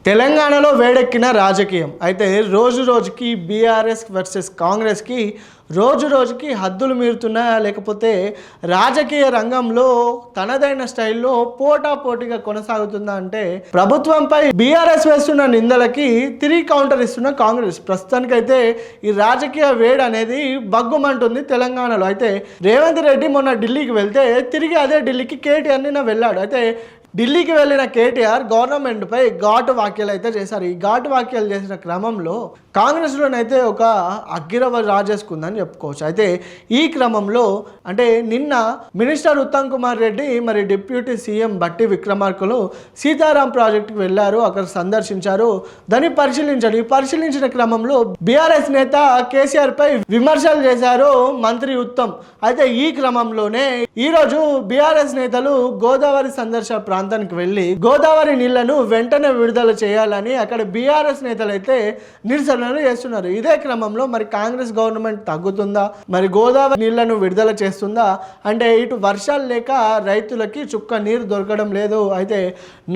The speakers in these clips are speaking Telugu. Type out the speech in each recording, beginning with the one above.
తెలంగాణలో వేడెక్కిన రాజకీయం అయితే రోజు రోజుకి బీఆర్ఎస్ వర్సెస్ కాంగ్రెస్కి రోజు రోజుకి హద్దులు మీరుతున్నాయా లేకపోతే రాజకీయ రంగంలో తనదైన స్టైల్లో పోటాపోటీగా కొనసాగుతుందా అంటే ప్రభుత్వంపై బీఆర్ఎస్ వేస్తున్న నిందలకి తిరిగి కౌంటర్ ఇస్తున్న కాంగ్రెస్ ప్రస్తుతానికైతే ఈ రాజకీయ వేడి అనేది బగ్గుమంటుంది తెలంగాణలో. అయితే రేవంత్ రెడ్డి మొన్న ఢిల్లీకి వెళ్తే తిరిగి అదే ఢిల్లీకి కేటీఆర్ నిన్న వెళ్ళాడు. అయితే ఢిల్లీకి వెళ్ళిన కేటీఆర్ గవర్నమెంట్పై ఘాటు వ్యాఖ్యలు అయితే చేశారు. ఈ ఘాటు వ్యాఖ్యలు చేసిన క్రమంలో కాంగ్రెస్లోనైతే ఒక అగ్గిరవ రాజేసుకుందని చెప్పుకోవచ్చు. అయితే ఈ క్రమంలో అంటే నిన్న మినిస్టర్ ఉత్తమ్ కుమార్ రెడ్డి మరి డిప్యూటీ సీఎం బట్టి విక్రమార్కలు సీతారాం ప్రాజెక్టుకు వెళ్ళారు, అక్కడ సందర్శించారు, దాన్ని పరిశీలించారు. ఈ పరిశీలించిన క్రమంలో బీఆర్ఎస్ నేత కేసీఆర్ పై విమర్శలు చేశారు మంత్రి ఉత్తమ్. అయితే ఈ క్రమంలోనే ఈరోజు బీఆర్ఎస్ నేతలు గోదావరి సందర్శన ప్రాంతానికి వెళ్ళి గోదావరి నీళ్లను వెంటనే విడుదల చేయాలని అక్కడ బీఆర్ఎస్ నేతలు అయితే నిరసనలు చేస్తున్నారు. ఇదే క్రమంలో మరి కాంగ్రెస్ గవర్నమెంట్ తగ్గుతుందా, మరి గోదావరి నీళ్లను విడుదల చేస్తుందా అంటే ఇటు వర్షాలు లేక రైతులకి చుక్క నీరు దొరకడం లేదు. అయితే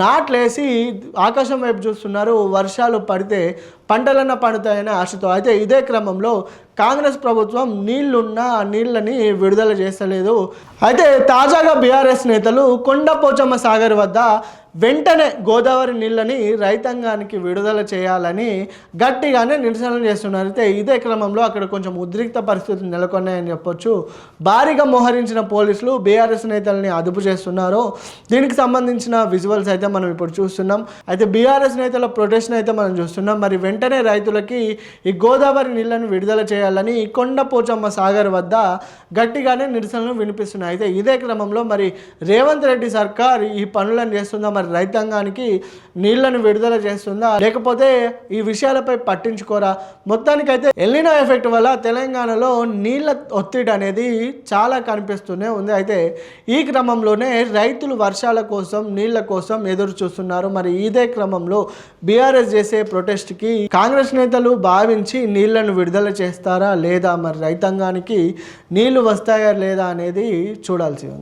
నాట్లేసి ఆకాశం వైపు చూస్తున్నారు, వర్షాలు పడితే పంటలన్న పండుతాయనే ఆశతో. అయితే ఇదే క్రమంలో కాంగ్రెస్ ప్రభుత్వం నీళ్లున్నా ఆ నీళ్ళని విడుదల చేస్తలేదు. అయితే తాజాగా బీఆర్ఎస్ నేతలు కొండపోచమ్మ సాగర్ వద్ద వెంటనే గోదావరి నీళ్ళని రైతాంగానికి విడుదల చేయాలని గట్టిగానే నిరసనలు చేస్తున్నారు. అయితే ఇదే క్రమంలో అక్కడ కొంచెం ఉద్రిక్త పరిస్థితులు నెలకొన్నాయని చెప్పొచ్చు. భారీగా మోహరించిన పోలీసులు బీఆర్ఎస్ నేతల్ని అదుపు చేస్తున్నారు. దీనికి సంబంధించిన విజువల్స్ అయితే మనం ఇప్పుడు చూస్తున్నాం. అయితే బీఆర్ఎస్ నేతల ప్రొటెస్ట్ అయితే మనం చూస్తున్నాం. మరి వెంటనే రైతులకి ఈ గోదావరి నీళ్ళను విడుదల చేయాలని కొండపోచమ్మ సాగర్ వద్ద గట్టిగానే నిరసనలు వినిపిస్తున్నాయి. అయితే ఇదే క్రమంలో మరి రేవంత్ రెడ్డి సర్కార్ ఈ పనులను చేస్తుందా, మరి రైతాంగానికి నీళ్లను విడుదల చేస్తుందా లేకపోతే ఈ విషయాలపై పట్టించుకోరా? మొత్తానికైతే ఎల్నినో ఎఫెక్ట్ వల్ల తెలంగాణలో నీళ్ల ఒత్తిడి అనేది చాలా కనిపిస్తూనే ఉంది. అయితే ఈ క్రమంలోనే రైతులు వర్షాల కోసం నీళ్ల కోసం ఎదురు చూస్తున్నారు. మరి ఇదే క్రమంలో బీఆర్ఎస్ చేసే ప్రొటెస్ట్కి కాంగ్రెస్ నేతలు భావించి నీళ్లను విడుదల చేస్తారా లేదా, మరి రైతాంగానికి నీళ్లు వస్తాయా లేదా అనేది చూడాల్సి ఉంది.